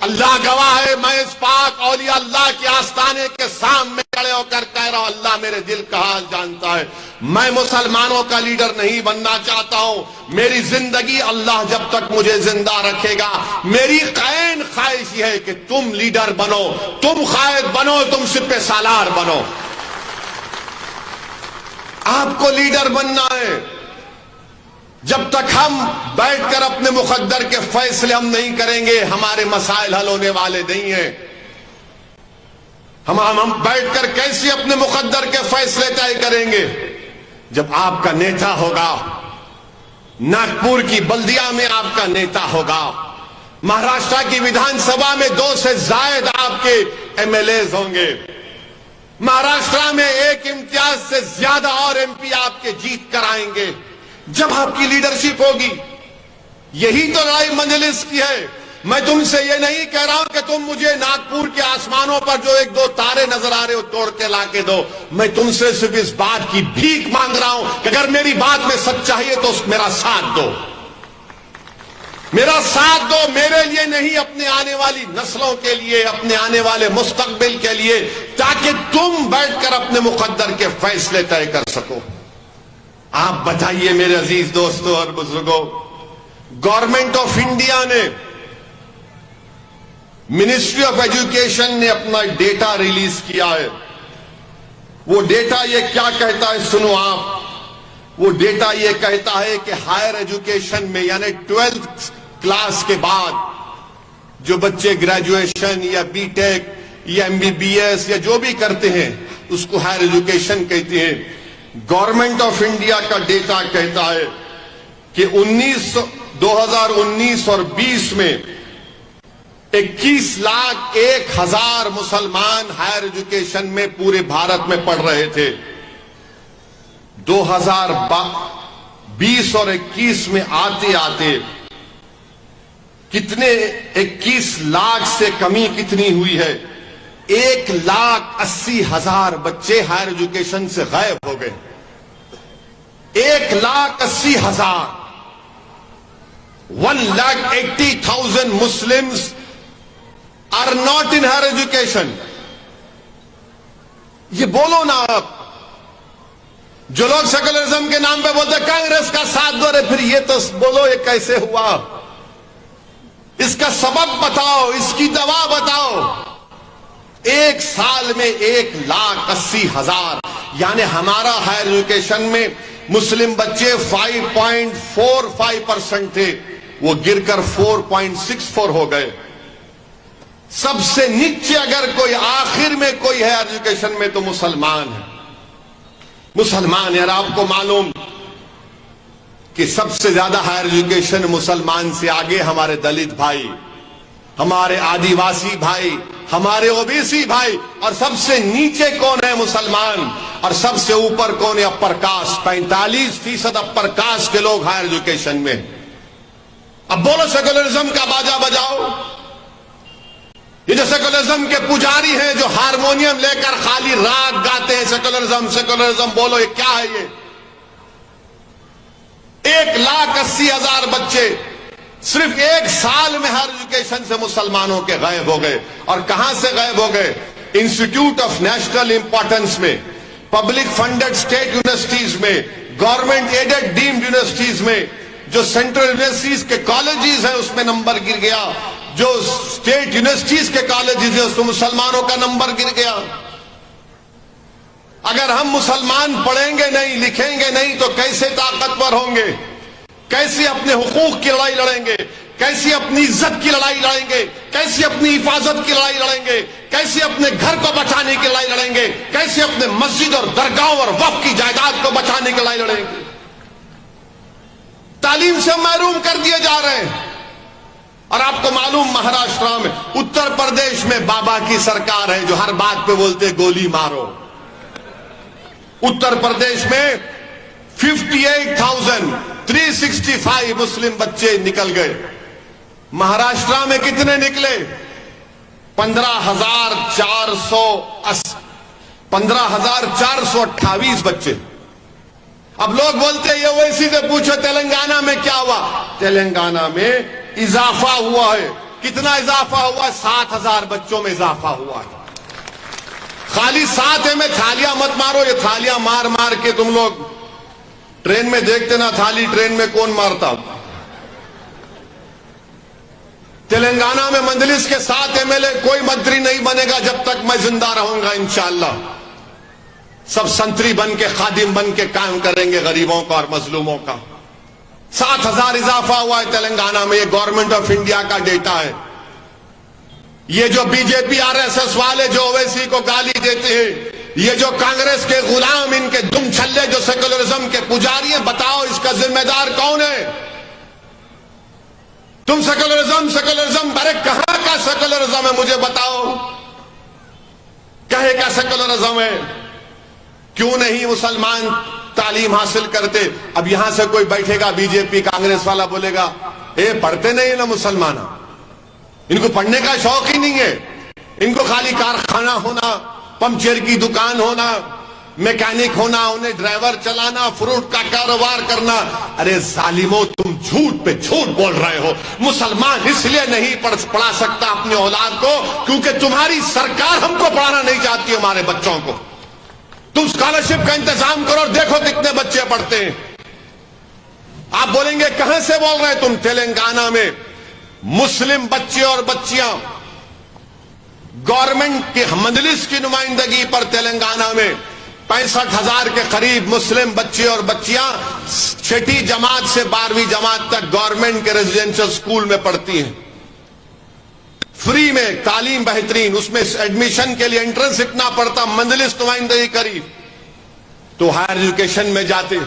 अल्लाह गवाह है, मैं इस पाक औलिया अल्लाह के आस्थाने के सामने खड़े होकर कह रहा हूं, अल्लाह मेरे दिल का हाल जानता है, मैं मुसलमानों का लीडर नहीं बनना चाहता हूं। मेरी जिंदगी अल्लाह जब तक मुझे जिंदा रखेगा, मेरी कैन ख्वाहिश है कि तुम लीडर बनो, तुम कायद बनो, तुम सिपह सालार बनो। आपको लीडर बनना है। जब तक हम बैठकर अपने मुकद्दर के फैसले हम नहीं करेंगे, हमारे मसाइल हल होने वाले नहीं हैं। हम बैठकर कैसे अपने मुकद्दर के फैसले तय करेंगे? जब आपका नेता होगा, नागपुर की बल्दिया में आपका नेता होगा, महाराष्ट्र की विधानसभा में 2 से ज्यादा आपके एमएलएज होंगे, महाराष्ट्र में 1 इम्तियाज से ज्यादा और एमपी आपके जीत कर आएंगे। जब आपकी लीडरशिप होगी, यही तो लड़ाई मजलिस की है। मैं तुमसे ये नहीं कह रहा हूं कि तुम मुझे नागपुर के आसमानों पर जो 1-2 तारे नजर आ रहे हो तोड़ के लाके दो। मैं तुमसे सिर्फ इस बात की भीख मांग रहा हूं कि अगर मेरी बात में सच्चाई है तो मेरा साथ दो, मेरा साथ दो। मेरे लिए नहीं, अपने आने वाली नस्लों के लिए, अपने आने वाले मुस्तकबिल के लिए, ताकि तुम बैठकर अपने मुकद्दर के फैसले तय कर सको। आप बताइए मेरे अजीज दोस्तों और बुजुर्गों, गवर्नमेंट ऑफ इंडिया ने, मिनिस्ट्री ऑफ एजुकेशन ने अपना डेटा रिलीज किया है। वो डेटा ये क्या कहता है, सुनो आप। वो डेटा ये कहता है कि हायर एजुकेशन में, यानी 12th क्लास के बाद जो बच्चे ग्रेजुएशन या बीटेक या एमबीबीएस या जो भी करते हैं, उसको हायर एजुकेशन कहते हैं। गवर्नमेंट ऑफ इंडिया का डेटा कहता है कि 2019 और 20 में 21,01,000 मुसलमान हायर एजुकेशन में पूरे भारत में पढ़ रहे थे। 2020 और 21 में आते आते कितने, 21 लाख से कमी कितनी हुई है, 1,80,000 बच्चे हायर एजुकेशन से गायब हो गए। 1,80,000, 1,80,000 Muslims are not in higher education. ये बोलो ना आप। जो लोग सेकुलरिज्म के नाम पे बोलते कांग्रेस का साथ दो रहे, फिर ये तो बोलो ये कैसे हुआ, इसका सबब बताओ, इसकी दवा बताओ। 1 साल में 1,80,000, यानी हमारा हायर एजुकेशन में मुस्लिम बच्चे 5.45% थे, वो गिरकर 4.64 हो गए। सबसे नीचे अगर कोई आखिर में कोई है एजुकेशन में तो मुसलमान है। मुसलमान यार, आपको मालूम कि सबसे ज्यादा हायर एजुकेशन मुसलमान से आगे हमारे दलित भाई, हमारे आदिवासी भाई, हमारे ओबीसी भाई, और सबसे नीचे कौन है? मुसलमान। और सबसे ऊपर कौन है? Upper caste. 45% अपर कास्ट के लोग हायर एजुकेशन में। अब बोलो सेकुलरिज्म का बाजा बजाओ। ये जो सेकुलरिज्म के पुजारी हैं जो हारमोनियम लेकर खाली राग गाते हैं, सेकुलरिज्म सेकुलरिज्म, बोलो ये क्या है? ये 1,80,000 बच्चे सिर्फ 1 साल में हायर एजुकेशन से मुसलमानों के गायब हो गए। और कहां से गायब हो गए? इंस्टीट्यूट ऑफ नेशनल इंपॉर्टेंस में, पब्लिक फंडेड स्टेट यूनिवर्सिटीज में, गवर्नमेंट एडेड डीम्ड यूनिवर्सिटीज में, जो सेंट्रल यूनिवर्सिटीज के कॉलेजेस हैं उसमें नंबर गिर गया, जो स्टेट यूनिवर्सिटीज के कॉलेजेस हैं उसमें मुसलमानों का नंबर गिर गया। अगर हम मुसलमान पढ़ेंगे नहीं, लिखेंगे नहीं, तो कैसे ताकतवर होंगे? कैसे अपने हुकूक की लड़ाई लड़ेंगे? कैसे अपनी इज्जत की लड़ाई लड़ेंगे? कैसे अपनी हिफाजत की लड़ाई लड़ेंगे? कैसे अपने घर को बचाने की लड़ाई लड़ेंगे? कैसे अपने मस्जिद और दरगाहों और वक्फ की जायदाद को बचाने की लड़ाई लड़ेंगे? तालीम से महरूम कर दिए जा रहे हैं। और आपको मालूम, महाराष्ट्र में, उत्तर प्रदेश में बाबा की सरकार है जो हर बात पे बोलते गोली मारो। उत्तर प्रदेश में 58,365 मुस्लिम बच्चे निकल गए। महाराष्ट्र में कितने निकले? 15,428 बच्चे। अब लोग बोलते हैं ये ओवैसी से पूछो तेलंगाना में क्या हुआ। तेलंगाना में इजाफा हुआ है। कितना इजाफा हुआ? 7,000 बच्चों में इजाफा हुआ है। खाली 7 है में थालियां मत मारो। ये थालियां मार मार के तुम लोग ट्रेन में देखते ना, थाली ट्रेन में कौन मारता। तेलंगाना में मंजलिस के 7 एमएलए, कोई मंत्री नहीं बनेगा जब तक मैं जिंदा रहूंगा इंशाअल्लाह। सब संतरी बन के, खादिम बन के काम करेंगे गरीबों का और मजलूमों का। 7,000 इजाफा हुआ है तेलंगाना में। ये गवर्नमेंट ऑफ इंडिया का डेटा है। ये जो बीजेपी आरएसएस वाले जो ओवैसी को गाली देते हैं, ये जो कांग्रेस के गुलाम, इनके दुम छल्ले जो सेकुलरिज्म के पुजारी हैं, बताओ इसका जिम्मेदार कौन है? तुम सेकुलरिज्म अरे कहां का सेकुलरिज्म है मुझे बताओ। कहे का सेकुलरिज्म है? क्यों नहीं मुसलमान तालीम हासिल करते? अब यहां से कोई बैठेगा बीजेपी कांग्रेस वाला, बोलेगा ए पढ़ते नहीं ना मुसलमान, इनको पढ़ने का शौक ही नहीं है, इनको खाली कारखाना होना, पंचर की दुकान होना, मैकेनिक होना, उन्हें ड्राइवर चलाना, फ्रूट का कारोबार करना। अरे जालिमो, तुम झूठ पे झूठ बोल रहे हो। मुसलमान इसलिए नहीं पढ़ा सकता अपने औलाद को क्योंकि तुम्हारी सरकार हमको पढ़ाना नहीं चाहती, हमारे बच्चों को। तुम स्कॉलरशिप का इंतजाम करो, देखो कितने बच्चे पढ़ते हैं। आप बोलेंगे कहां से बोल रहे हैं तुम? तेलंगाना में मुस्लिम बच्चे और बच्चियां गवर्नमेंट की मजलिस की नुमाइंदगी पर तेलंगाना में 65,000 के करीब मुस्लिम बच्चे और बच्चियां 6ठी जमात से 12वीं जमात तक गवर्नमेंट के रेजिडेंशियल स्कूल में पढ़ती हैं। फ्री में तालीम बेहतरीन, उसमें एडमिशन के लिए एंट्रेंस इतना पड़ता, मजलिस नुमाइंदगी करी तो हायर एजुकेशन में जाते।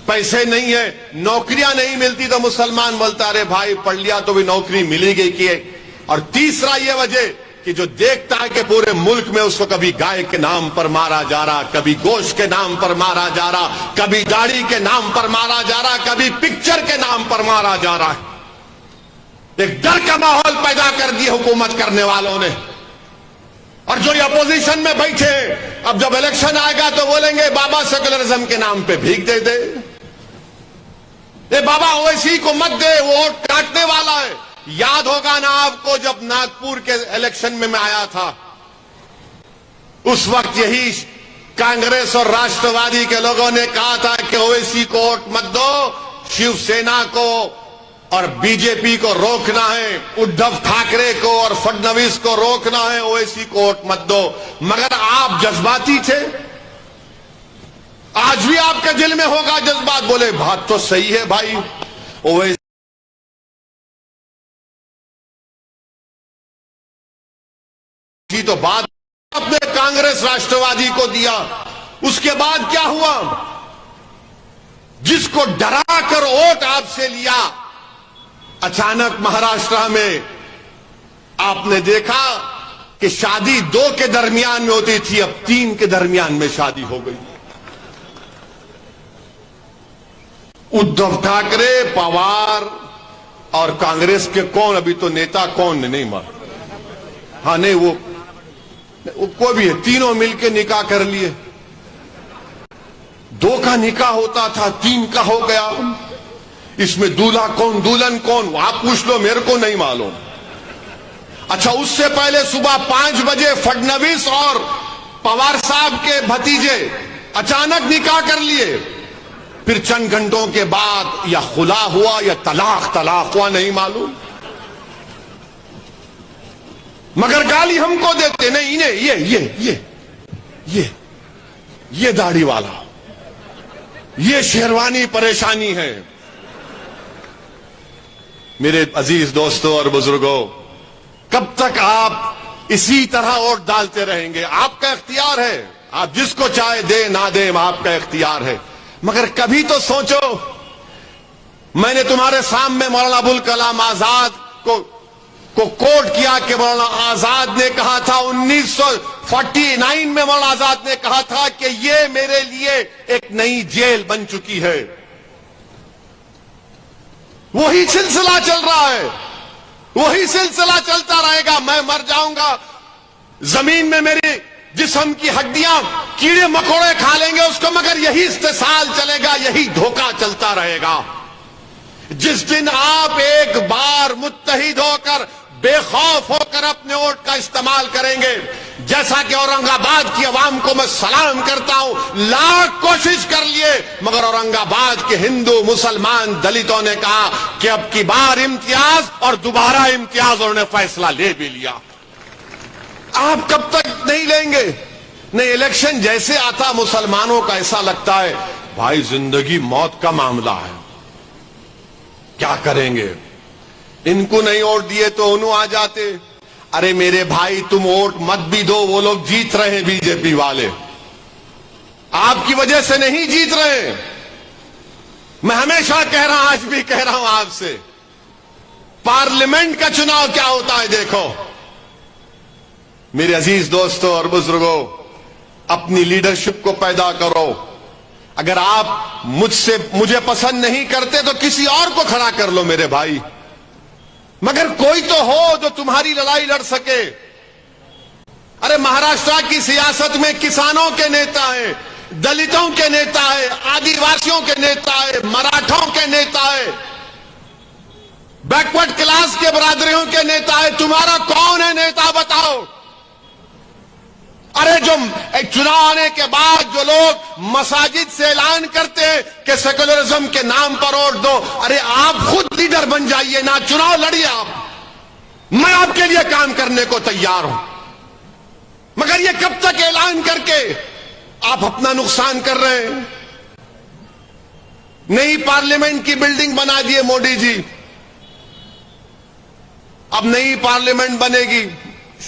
पैसे नहीं है, नौकरियां नहीं मिलती तो मुसलमान बोलता अरे भाई पढ़ लिया तो भी नौकरी मिली गई की है। और तीसरा ये वजह कि जो देखता है कि पूरे मुल्क में उसको कभी गाय के नाम पर मारा जा रहा, कभी गोश्त के नाम पर मारा जा रहा, कभी दाढ़ी के नाम पर मारा जा रहा, कभी पिक्चर के नाम पर मारा जा रहा है। एक डर का माहौल पैदा कर दिया हुकूमत करने वालों ने। और जो ये अपोजिशन में बैठे, अब जब इलेक्शन आएगा तो बोलेंगे बाबा सेकुलरिज्म के नाम पे भीख दे दे, ये बाबा ओवैसी को मत दे, वो वोट काटने वाला है। याद होगा ना आपको जब नागपुर के इलेक्शन में मैं आया था, उस वक्त यही कांग्रेस और राष्ट्रवादी के लोगों ने कहा था कि ओवैसी को वोट मत दो, शिवसेना को और बीजेपी को रोकना है, उद्धव ठाकरे को और फडणवीस को रोकना है, ओवैसी को वोट मत दो। मगर आप जज्बाती थे। आज भी आपके दिल में होगा जज्बात, बोले बात तो सही है भाई, ओवैसी तो बात आपने कांग्रेस राष्ट्रवादी को दिया। उसके बाद क्या हुआ? जिसको डरा कर वोट आपसे लिया, अचानक महाराष्ट्र में आपने देखा कि शादी 2 के दरमियान में होती थी, अब 3 के दरमियान में शादी हो गई। उद्धव ठाकरे, पवार और कांग्रेस के कौन, अभी तो नेता कौन नहीं मार, हाँ नहीं वो कोई भी है, तीनों मिलके निकाह कर लिए। 2 का निकाह होता था, 3 का हो गया। इसमें दूल्हा कौन दुल्हन कौन आप पूछ लो, मेरे को नहीं मालूम। अच्छा, उससे पहले सुबह 5 बजे फडणवीस और पवार साहब के भतीजे अचानक निकाह कर लिए। फिर चंद घंटों के बाद या खुला हुआ या तलाक हुआ, नहीं मालूम। मगर गाली हमको देते नहीं, इन्हें ये दाढ़ी वाला, ये शेरवानी परेशानी है। मेरे अजीज दोस्तों और बुजुर्गों, कब तक आप इसी तरह वोट डालते रहेंगे? आपका इख्तियार है, आप जिसको चाहे दे ना दे, आपका इख्तियार है। मगर कभी तो सोचो, मैंने तुम्हारे सामने मौलाना अबुल कलाम आजाद को को कोट किया कि मौलाना आजाद ने कहा था 1949 में मौलाना आजाद ने कहा था कि ये मेरे लिए एक नई जेल बन चुकी है। वही सिलसिला चल रहा है, वही सिलसिला चलता रहेगा। मैं मर जाऊंगा, जमीन में मेरी जिस्म की हड्डियां कीड़े मकोड़े खा लेंगे उसको, मगर यही इस्तेसाल चलेगा, यही धोखा चलता रहेगा। जिस दिन आप एक बार मुत्तहिद होकर बेखौफ होकर अपने वोट का इस्तेमाल करेंगे, जैसा कि औरंगाबाद की आवाम को मैं सलाम करता हूं, लाख कोशिश कर लिए मगर औरंगाबाद के हिंदू मुसलमान दलितों ने कहा कि अब की बार इम्तियाज, और दोबारा इम्तियाज उन्होंने फैसला ले भी लिया। आप कब तक नहीं लेंगे? नहीं, इलेक्शन जैसे आता मुसलमानों का ऐसा लगता है भाई जिंदगी मौत का मामला है, क्या करेंगे? इनको नहीं वोट दिए तो उन्हों आ जाते। अरे मेरे भाई तुम वोट मत भी दो, वो लोग जीत रहे हैं, बीजेपी वाले आपकी वजह से नहीं जीत रहे। मैं हमेशा कह रहा हूं, आज भी कह रहा हूं आपसे, पार्लियामेंट का चुनाव क्या होता है देखो। मेरे अजीज दोस्तों और बुजुर्गों, अपनी लीडरशिप को पैदा करो। अगर आप मुझे पसंद नहीं करते तो किसी और को खड़ा कर लो मेरे भाई, मगर कोई तो हो जो तुम्हारी लड़ाई लड़ सके। अरे महाराष्ट्र की सियासत में किसानों के नेता हैं, दलितों के नेता है, आदिवासियों के नेता है, मराठों के नेता है, बैकवर्ड क्लास के बरादरियों के नेता है। तुम्हारा कौन है नेता बताओ? अरे जो चुनाव आने के बाद जो लोग मसाजिद से ऐलान करते हैं कि सेकुलरिज्म के नाम पर वोट दो, अरे आप खुद लीडर बन जाइए ना, चुनाव लड़िए आप, मैं आपके लिए काम करने को तैयार हूं। मगर ये कब तक ऐलान करके आप अपना नुकसान कर रहे हैं? नई पार्लियामेंट की बिल्डिंग बना दिए मोदी जी, अब नई पार्लियामेंट बनेगी,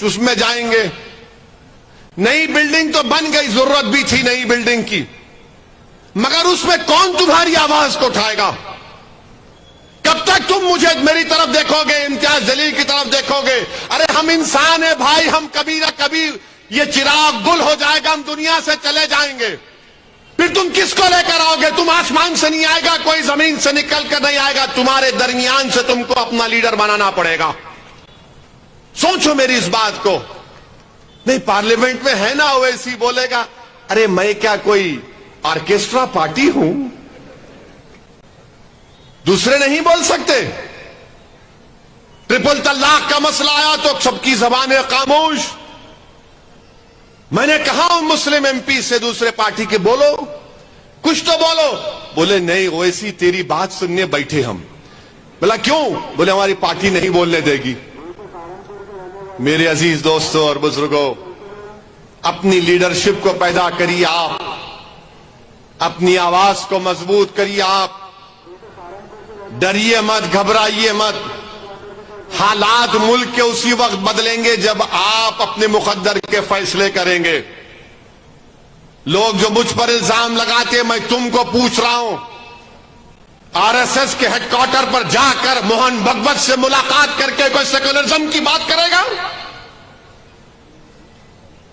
उसमें जाएंगे। नई बिल्डिंग तो बन गई, जरूरत भी थी नई बिल्डिंग की, मगर उसमें कौन तुम्हारी आवाज को उठाएगा? कब तक तुम मुझे मेरी तरफ देखोगे, इम्तियाज जलील की तरफ देखोगे? अरे हम इंसान है भाई, हम कभी ना कभी ये चिराग गुल हो जाएगा, हम दुनिया से चले जाएंगे। फिर तुम किसको लेकर आओगे? तुम आसमान से नहीं आएगा, कोई जमीन से निकल कर नहीं आएगा, तुम्हारे दरमियान से तुमको अपना लीडर बनाना पड़ेगा। सोचो मेरी इस बात को। नहीं, पार्लियामेंट में है ना ओवैसी बोलेगा, अरे मैं क्या कोई ऑर्केस्ट्रा पार्टी हूं? दूसरे नहीं बोल सकते। ट्रिपल तलाक का मसला आया तो सबकी जबानें खामोश। मैंने कहा हूं मुस्लिम एमपी से दूसरे पार्टी के, बोलो कुछ तो बोलो। बोले नहीं ओवैसी तेरी बात सुनने बैठे हम। बोला क्यों? बोले हमारी पार्टी नहीं बोलने देगी। मेरे अजीज दोस्तों और बुजुर्गों, अपनी लीडरशिप को पैदा करिए आप, अपनी आवाज को मजबूत करिए आप, डरिए मत, घबराइए मत। हालात मुल्क के उसी वक्त बदलेंगे जब आप अपने मुकद्दर के फैसले करेंगे। लोग जो मुझ पर इल्जाम लगाते, मैं तुमको पूछ रहा हूं, आरएसएस के हेडक्वार्टर पर जाकर मोहन भगवत से मुलाकात करके कोई सेकुलरिज्म की बात करेगा?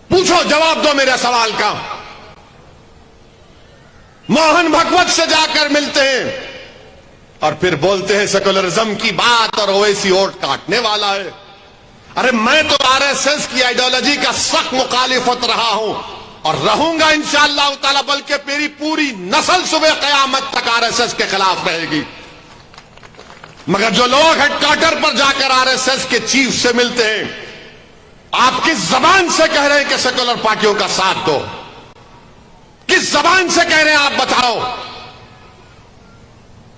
पूछो, जवाब दो मेरे सवाल का। मोहन भगवत से जाकर मिलते हैं और फिर बोलते हैं सेकुलरिज्म की बात और ओवैसी वोट काटने वाला है। अरे मैं तो आरएसएस की आइडियोलॉजी का सख्त मुखालिफत रहा हूं और रहूंगा इंशाअल्लाह ताला, बल्कि मेरी पूरी नस्ल सुबह कयामत तक आरएसएस के खिलाफ रहेगी। मगर जो लोग हेडक्वार्टर पर जाकर आरएसएस के चीफ से मिलते हैं, आप किस जबान से कह रहे हैं कि सेकुलर पार्टियों का साथ दो? किस जबान से कह रहे हैं आप बताओ?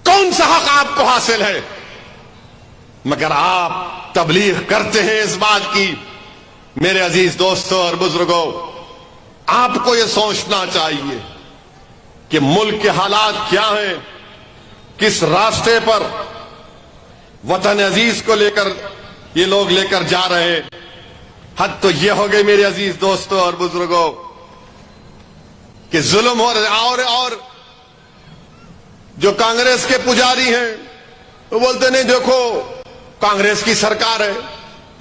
कौन सा हक आपको हासिल है? मगर आप तबलीग करते हैं इस बात की। मेरे अजीज दोस्तों और बुजुर्गों, आपको यह सोचना चाहिए कि मुल्क के हालात क्या हैं, किस रास्ते पर वतन अजीज को लेकर ये लोग लेकर जा रहे हैं। हद तो ये हो गई मेरे अजीज दोस्तों और बुजुर्गों कि जुल्म हो रहा है। और जो कांग्रेस के पुजारी हैं वो बोलते नहीं देखो कांग्रेस की सरकार है,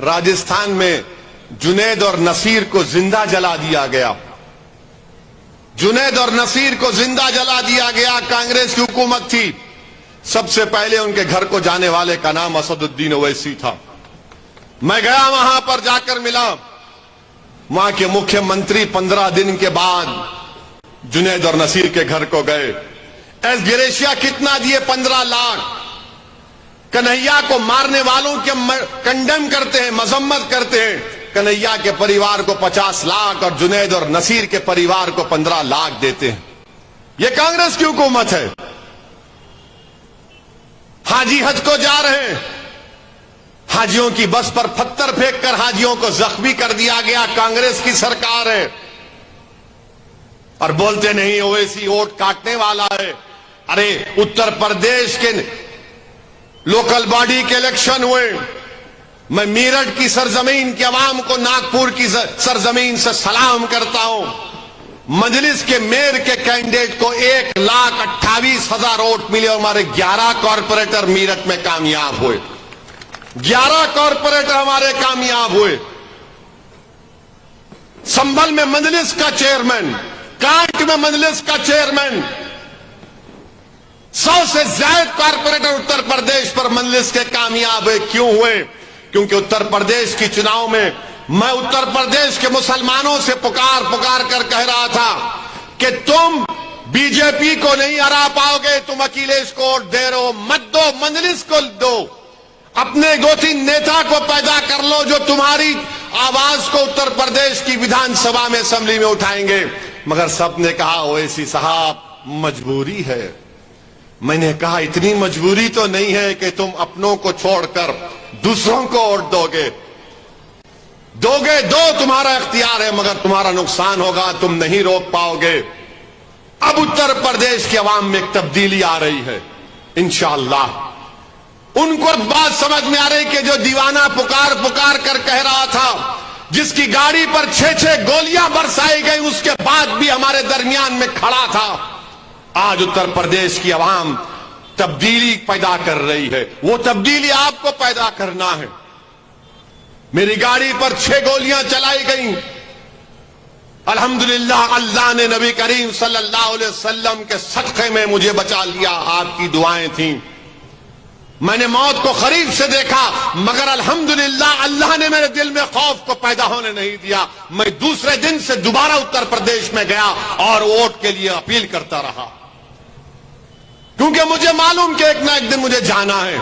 राजस्थान में जुनैद और नसीर को जिंदा जला दिया गया। जुनैद और नसीर को जिंदा जला दिया गया। कांग्रेस की हुकूमत थी। सबसे पहले उनके घर को जाने वाले का नाम असदुद्दीन ओवैसी था। मैं गया, वहां पर जाकर मिला। वहां के मुख्यमंत्री 15 दिन के बाद जुनैद और नसीर के घर को गए। एस ग्रेशिया कितना दिए? 15 लाख। कन्हैया को मारने वालों के कंडेम करते हैं, मजम्मत करते हैं। कन्हैया के परिवार को 50 लाख और जुनैद और नसीर के परिवार को 15 लाख देते हैं। यह कांग्रेस की हुकूमत है। हाजी हज को जा रहे हैं, हाजियों की बस पर पत्थर फेंककर हाजियों को जख्मी कर दिया गया। कांग्रेस की सरकार है और बोलते नहीं ओवैसी वोट काटने वाला है। अरे उत्तर प्रदेश के लोकल बॉडी के इलेक्शन हुए। मैं मेरठ की सरजमीन के अवाम को नागपुर की सरजमीन से सलाम करता हूं। मजलिस के मेयर के कैंडिडेट को 1,28,000 वोट मिले और हमारे 11 कॉरपोरेटर मेरठ में कामयाब हुए। 11 कॉरपोरेटर हमारे कामयाब हुए। संभल में मजलिस का चेयरमैन, कांट में मजलिस का चेयरमैन, 100 से ज्यादा कॉरपोरेटर उत्तर प्रदेश पर मजलिस के कामयाब हुए। क्यों हुए? क्योंकि उत्तर प्रदेश की चुनाव में मैं उत्तर प्रदेश के मुसलमानों से पुकार कर कह रहा था कि तुम बीजेपी को नहीं हरा पाओगे, तुम अखिलेश को वोट दे रहे हो, मत दो, मजलिस को दो। अपने 2-3 नेता को पैदा कर लो जो तुम्हारी आवाज को उत्तर प्रदेश की विधानसभा में, असेंबली में उठाएंगे। मगर सबने कहा ओवैसी साहब मजबूरी है। मैंने कहा इतनी मजबूरी तो नहीं है कि तुम अपनों को छोड़कर दूसरों को वोट दोगे। दो, तुम्हारा इख्तियार है, मगर तुम्हारा नुकसान होगा, तुम नहीं रोक पाओगे। अब उत्तर प्रदेश की आवाम में एक तब्दीली आ रही है इंशाअल्लाह। उनको बात समझ में आ रही कि जो दीवाना पुकार कर कह रहा था, जिसकी गाड़ी पर 6-6 गोलियां बरसाई गई, उसके बाद भी हमारे दरमियान में खड़ा था। आज उत्तर प्रदेश की आवाम तब्दीली पैदा कर रही है। वो तब्दीली आपको पैदा करना है। मेरी गाड़ी पर 6 गोलियां चलाई गई। अल्हम्दुलिल्लाह अल्लाह ने नबी करीम सल्लल्लाहु अलैहि वसल्लम के सदक़े में मुझे बचा लिया। आपकी दुआएं थीं। मैंने मौत को करीब से देखा, मगर अल्हम्दुलिल्लाह अल्लाह ने मेरे दिल में खौफ को पैदा होने नहीं दिया। मैं दूसरे दिन से दोबारा उत्तर प्रदेश में गया और वोट के लिए अपील करता रहा, क्योंकि मुझे मालूम कि एक ना एक दिन मुझे जाना है।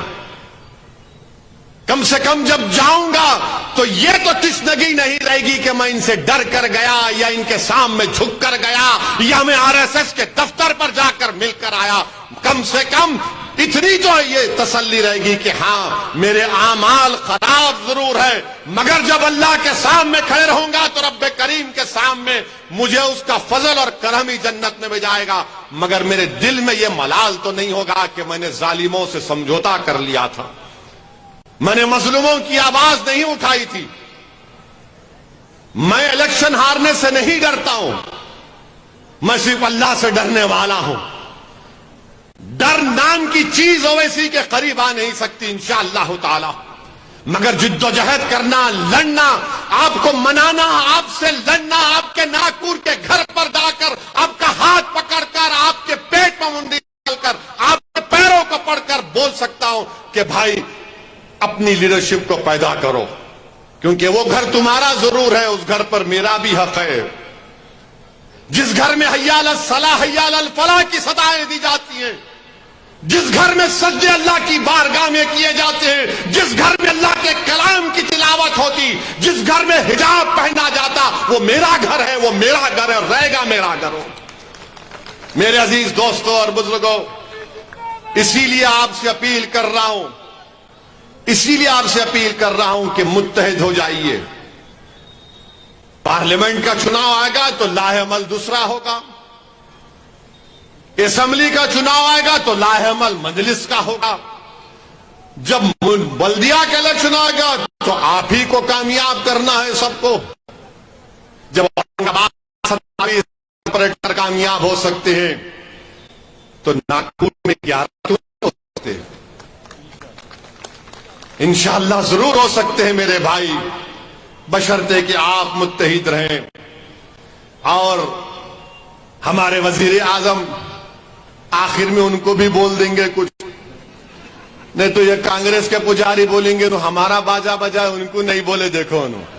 कम से कम जब जाऊंगा तो ये तो तशनगी नहीं रहेगी कि मैं इनसे डर कर गया या इनके सामने झुक कर गया या मैं आरएसएस के दफ्तर पर जाकर मिलकर आया। कम से कम इतनी तो ये तसल्ली रहेगी कि हाँ मेरे आमाल खराब जरूर है, मगर जब अल्लाह के सामने खड़े रहूंगा तो रब्बे करीम के सामने मुझे उसका फजल और करम ही जन्नत में भेजाएगा। मगर मेरे दिल में यह मलाल तो नहीं होगा कि मैंने जालिमों से समझौता कर लिया था, मैंने मजलूमों की आवाज नहीं उठाई थी। मैं इलेक्शन हारने से नहीं डरता हूं, मैं सिर्फ अल्लाह से डरने वाला हूं। डर नाम की चीज ओवैसी के करीब आ नहीं सकती इंशाअल्लाह ताला, मगर जिद्दोजहद करना, लड़ना, आपको मनाना, आपसे लड़ना, आपके नागपुर के घर पर जाकर आपका हाथ पकड़कर, आपके पेट में मुंडी डालकर, आपके पैरों को पकड़कर बोल सकता हूं कि भाई अपनी लीडरशिप को पैदा करो, क्योंकि वो घर तुम्हारा जरूर है, उस घर पर मेरा भी हक है। जिस घर में हय्या अल सलाह हय्या अल फलाह की सदाएं दी जाती हैं, जिस घर में सज्जे अल्लाह की बारगाह में किए जाते हैं, जिस घर में अल्लाह के कलाम की तिलावत होती, जिस घर में हिजाब पहना जाता, वो मेरा घर है, वो मेरा घर है, रहेगा मेरा घर हो। मेरे अजीज दोस्तों और बुजुर्गों, इसीलिए आपसे अपील कर रहा हूं, इसीलिए आपसे अपील कर रहा हूं कि मुत्तहिद हो जाइए। पार्लियामेंट का चुनाव आएगा तो लाहे-अमल दूसरा होगा, असेंबली का चुनाव आएगा तो लाहे-अमल मजलिस का होगा, जब बल्दिया का इलेक्शन आएगा तो आप ही को कामयाब करना है सबको। जब ऑपरेटर कामयाब हो सकते हैं तो नागपुर में 11 हो सकते हैं। इंशाअल्लाह जरूर हो सकते हैं मेरे भाई, बशर्ते कि आप मुत्तहिद रहें। और हमारे वजीर आजम आखिर में उनको भी बोल देंगे कुछ, नहीं तो ये कांग्रेस के पुजारी बोलेंगे तो हमारा बाजा बजाए, उनको नहीं बोले देखो उन्होंने।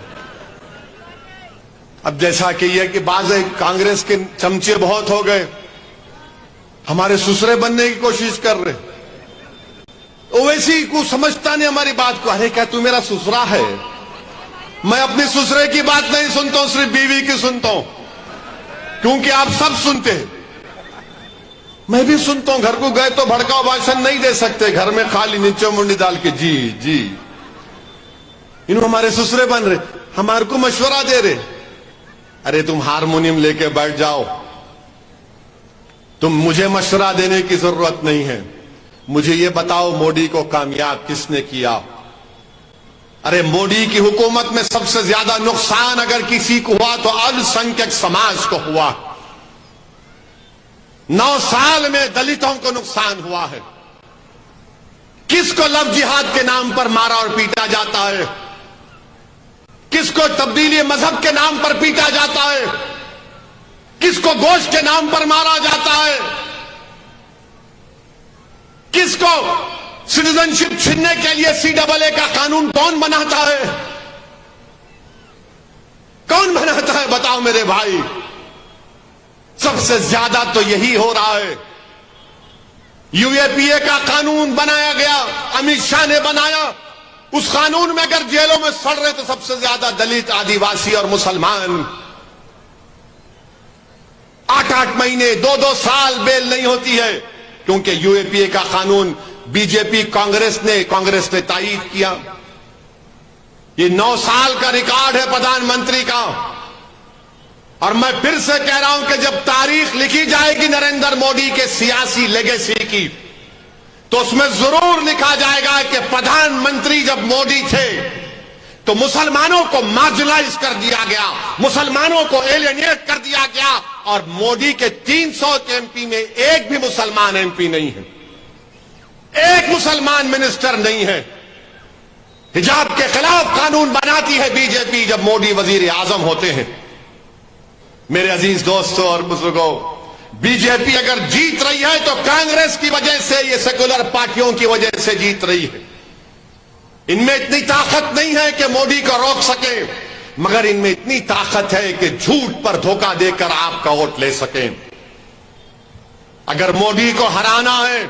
अब जैसा कि यह कि बाजे कांग्रेस के चमचे बहुत हो गए, हमारे ससुरे बनने की कोशिश कर रहे, ओवैसी को समझता नहीं हमारी बात को। अरे क्या तू मेरा ससुरा है? मैं अपने ससुरे की बात नहीं सुनता हूं, सिर्फ बीवी की सुनता हूं, क्योंकि आप सब सुनते हैं, मैं भी सुनता हूं। घर को गए तो भड़काऊ भाषण नहीं दे सकते, घर में खाली नीचे मुंडी डाल के जी जी। इन्होंने हमारे ससुरे बन रहे, हमारे को मशवरा दे रहे। अरे तुम हारमोनियम लेके बैठ जाओ, तुम मुझे मशवरा देने की जरूरत नहीं है। मुझे ये बताओ मोदी को कामयाब किसने किया? अरे मोदी की हुकूमत में सबसे ज्यादा नुकसान अगर किसी को हुआ तो अल्पसंख्यक समाज को हुआ। 9 साल में दलितों को नुकसान हुआ है। किसको लव जिहाद के नाम पर मारा और पीटा जाता है? किसको तब्दीली मजहब के नाम पर पीटा जाता है? किसको गोश्त के नाम पर मारा जाता है? किसको सिटीजनशिप छीनने के लिए CAA का कानून कौन बनाता है? कौन बनाता है बताओ मेरे भाई? सबसे ज्यादा तो यही हो रहा है। UAPA का कानून बनाया गया, अमित शाह ने बनाया। उस कानून में अगर जेलों में सड़ रहे तो सबसे ज्यादा दलित, आदिवासी और मुसलमान। 8-8 महीने 2-2 साल बेल नहीं होती है, क्योंकि UAPA का कानून बीजेपी कांग्रेस ने तायीद किया। ये 9 साल का रिकॉर्ड है प्रधानमंत्री का। और मैं फिर से कह रहा हूं कि जब तारीख लिखी जाएगी नरेंद्र मोदी के सियासी लेगेसी की, तो उसमें जरूर लिखा जाएगा कि प्रधानमंत्री जब मोदी थे तो मुसलमानों को मार्जिनलाइज कर दिया गया, मुसलमानों को एलियनेट कर दिया गया, और मोदी के 300 के MP में एक भी मुसलमान MP नहीं है, एक मुसलमान मिनिस्टर नहीं है। हिजाब के खिलाफ कानून बनाती है बीजेपी जब मोदी वजीर आजम होते हैं। मेरे अजीज दोस्तों और बुजुर्गों, बीजेपी अगर जीत रही है तो कांग्रेस की वजह से, ये सेकुलर पार्टियों की वजह से जीत रही है। इनमें इतनी ताकत नहीं है कि मोदी को रोक सके, मगर इनमें इतनी ताकत है कि झूठ पर धोखा देकर आपका वोट ले सके। अगर मोदी को हराना है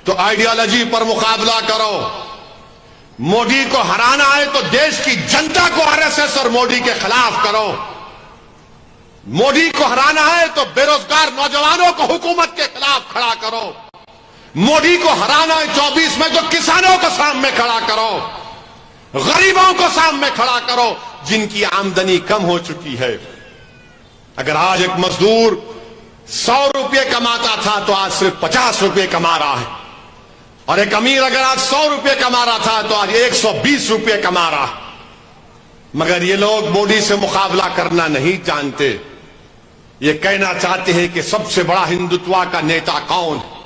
तो आइडियोलॉजी पर मुकाबला करो। मोदी को हराना है तो देश की जनता को RSS और मोदी के खिलाफ करो। मोदी को हराना है तो बेरोजगार नौजवानों को हुकूमत के खिलाफ खड़ा करो। मोदी को हराना है 24 में तो किसानों को सामने खड़ा करो, गरीबों को सामने खड़ा करो, जिनकी आमदनी कम हो चुकी है। अगर आज एक मजदूर 100 रुपये कमाता था तो आज सिर्फ 50 रुपये कमा रहा है, और एक अमीर अगर आज 100 रुपये कमा रहा था तो आज 120 रुपये कमा रहा है। मगर ये लोग मोदी से मुकाबला करना नहीं जानते। ये कहना चाहते हैं कि सबसे बड़ा हिंदुत्व का नेता कौन है।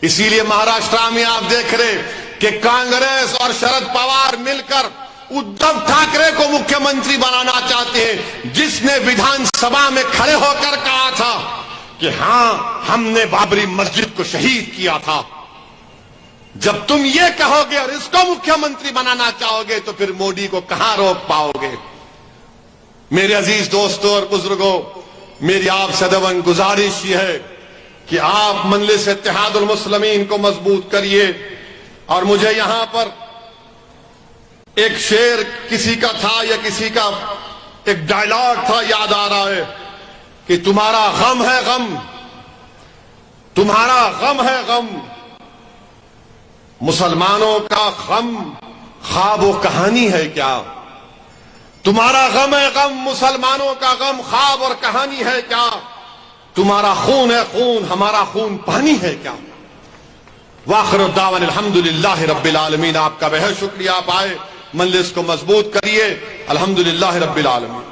इसीलिए महाराष्ट्र में आप देख रहे कि कांग्रेस और शरद पवार मिलकर उद्धव ठाकरे को मुख्यमंत्री बनाना चाहते हैं, जिसने विधानसभा में खड़े होकर कहा था कि हां, हमने बाबरी मस्जिद को शहीद किया था। जब तुम ये कहोगे और इसको मुख्यमंत्री बनाना चाहोगे तो फिर मोदी को कहां रोक पाओगे। मेरे अजीज दोस्तों और बुजुर्गों, मेरी आपसे अदबन गुजारिश ये है कि आप मजलिस इत्तेहादुल मुस्लिमीन को मजबूत करिए। और मुझे यहां पर एक शेर किसी का था या किसी का एक डायलॉग था याद आ रहा है कि तुम्हारा गम है गम, तुम्हारा गम है गम, मुसलमानों का गम ख्वाब व कहानी है क्या। तुम्हारा गम है गम, मुसलमानों का गम ख्वाब और कहानी है क्या। तुम्हारा खून है खून, हमारा खून पानी है क्या। वाखिर दावन अल्हम्दुलिल्लाह रब्बिल आलमीन। आपका बेहद शुक्रिया, आप आए, मजलिस को मजबूत करिए। अल्हम्दुलिल्लाह रब्बिल आलमीन।